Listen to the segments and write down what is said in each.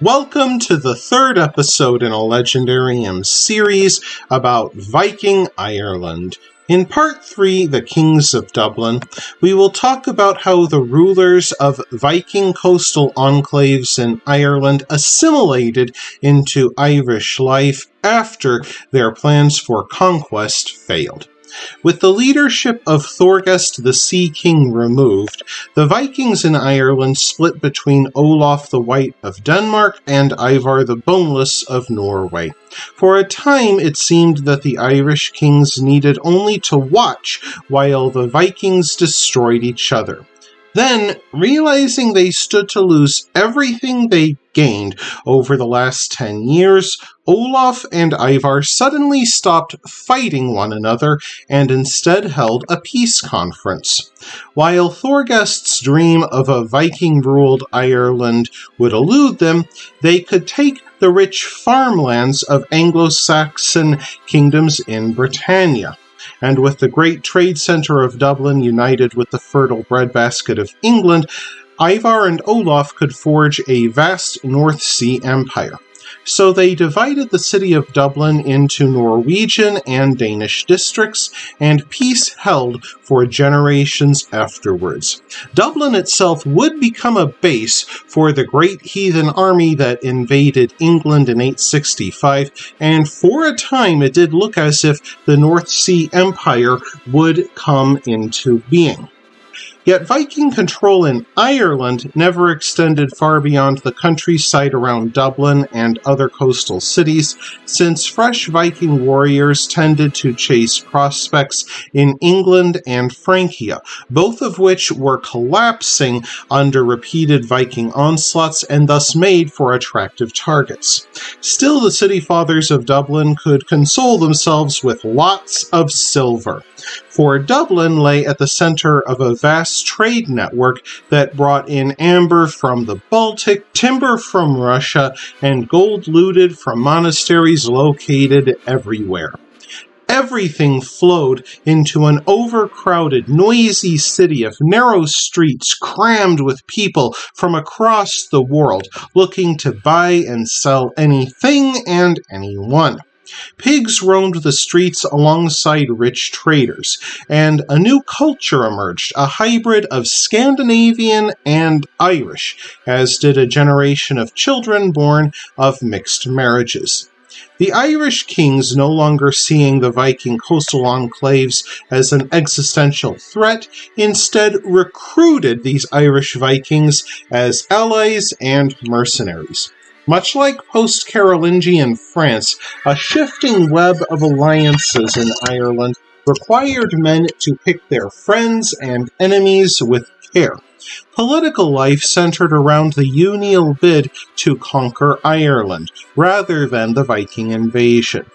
Welcome to the third episode in a Legendarium series about Viking Ireland. In Part 3, The Kings of Dublin, we will talk about how the rulers of Viking coastal enclaves in Ireland assimilated into Irish life after their plans for conquest failed. With the leadership of Thorgest the Sea-King removed, the Vikings in Ireland split between Olaf the White of Denmark and Ivar the Boneless of Norway. For a time, it seemed that the Irish kings needed only to watch while the Vikings destroyed each other. Then, realizing they stood to lose everything they gained over the last 10 years, Olaf and Ivar suddenly stopped fighting one another and instead held a peace conference. While Thorgest's dream of a Viking-ruled Ireland would elude them, they could take the rich farmlands of Anglo-Saxon kingdoms in Britannia. And with the great trade centre of Dublin united with the fertile breadbasket of England, Ivar and Olaf could forge a vast North Sea empire. So they divided the city of Dublin into Norwegian and Danish districts, and peace held for generations afterwards. Dublin itself would become a base for the great heathen army that invaded England in 865, and for a time it did look as if the North Sea Empire would come into being. Yet Viking control in Ireland never extended far beyond the countryside around Dublin and other coastal cities, since fresh Viking warriors tended to chase prospects in England and Francia, both of which were collapsing under repeated Viking onslaughts and thus made for attractive targets. Still, the city fathers of Dublin could console themselves with lots of silver. For Dublin lay at the center of a vast trade network that brought in amber from the Baltic, timber from Russia, and gold looted from monasteries located everywhere. Everything flowed into an overcrowded, noisy city of narrow streets crammed with people from across the world looking to buy and sell anything and anyone. Pigs roamed the streets alongside rich traders, and a new culture emerged, a hybrid of Scandinavian and Irish, as did a generation of children born of mixed marriages. The Irish kings, no longer seeing the Viking coastal enclaves as an existential threat, instead recruited these Irish Vikings as allies and mercenaries. Much like post-Carolingian France, a shifting web of alliances in Ireland required men to pick their friends and enemies with care. Political life centered around the unial bid to conquer Ireland, rather than the Viking invasion.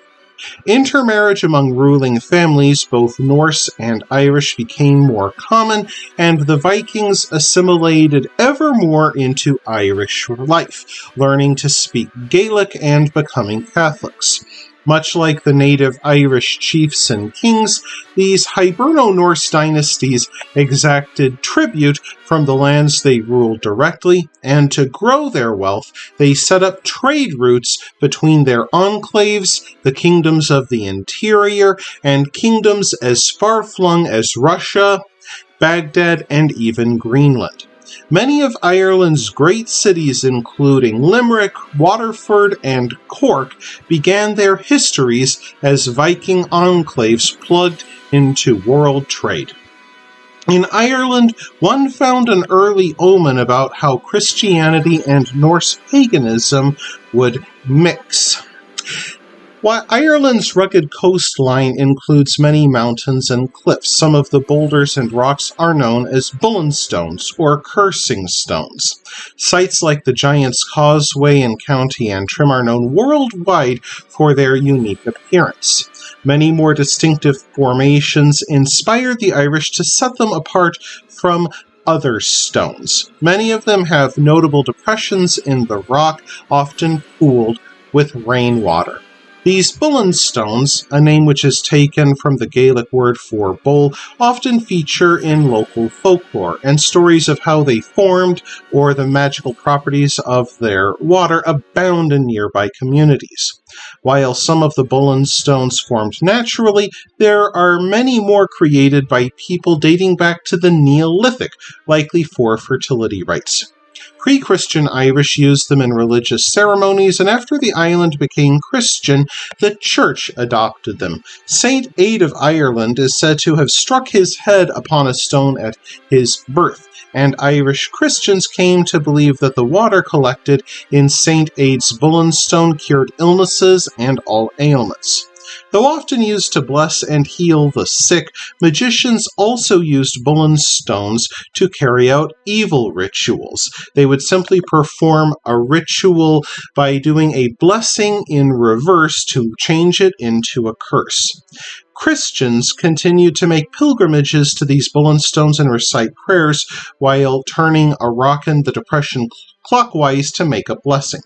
Intermarriage among ruling families, both Norse and Irish, became more common, and the Vikings assimilated ever more into Irish life, learning to speak Gaelic and becoming Catholics. Much like the native Irish chiefs and kings, these Hiberno-Norse dynasties exacted tribute from the lands they ruled directly, and to grow their wealth, they set up trade routes between their enclaves, the kingdoms of the interior, and kingdoms as far-flung as Russia, Baghdad, and even Greenland. Many of Ireland's great cities, including Limerick, Waterford, and Cork, began their histories as Viking enclaves plugged into world trade. In Ireland, one found an early omen about how Christianity and Norse paganism would mix. While Ireland's rugged coastline includes many mountains and cliffs, some of the boulders and rocks are known as Bullan stones or cursing stones. Sites like the Giant's Causeway in County Antrim are known worldwide for their unique appearance. Many more distinctive formations inspired the Irish to set them apart from other stones. Many of them have notable depressions in the rock, often cooled with rainwater. These Bullan stones, a name which is taken from the Gaelic word for bull, often feature in local folklore, and stories of how they formed or the magical properties of their water abound in nearby communities. While some of the Bullan stones formed naturally, there are many more created by people dating back to the Neolithic, likely for fertility rites. Pre-Christian Irish used them in religious ceremonies, and after the island became Christian, the Church adopted them. Saint Aed of Ireland is said to have struck his head upon a stone at his birth, and Irish Christians came to believe that the water collected in Saint Aed's Bullan stone cured illnesses and all ailments. Though often used to bless and heal the sick, magicians also used Bullan stones to carry out evil rituals. They would simply perform a ritual by doing a blessing in reverse to change it into a curse. Christians continued to make pilgrimages to these Bullan stones and recite prayers while turning a rock in the depression clockwise to make a blessing.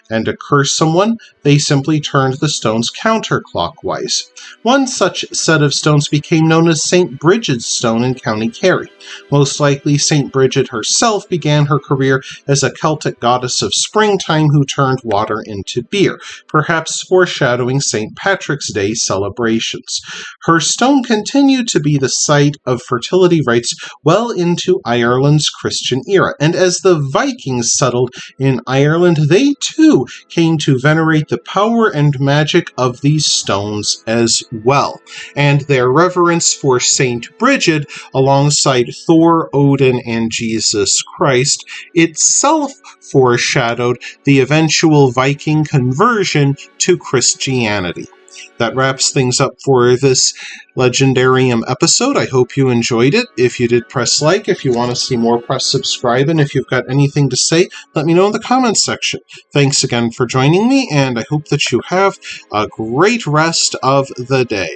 And to curse someone, they simply turned the stones counterclockwise. One such set of stones became known as St. Bridget's stone in County Kerry. Most likely, St. Bridget herself began her career as a Celtic goddess of springtime who turned water into beer, perhaps foreshadowing St. Patrick's Day celebrations. Her stone continued to be the site of fertility rites well into Ireland's Christian era, and as the Vikings settled in Ireland, they too came to venerate the power and magic of these stones as well, and their reverence for Saint Bridget alongside Thor, Odin, and Jesus Christ itself foreshadowed the eventual Viking conversion to Christianity. That wraps things up for this Legendarium episode. I hope you enjoyed it. If you did, press like. If you want to see more, press subscribe. And if you've got anything to say, let me know in the comments section. Thanks again for joining me, and I hope that you have a great rest of the day.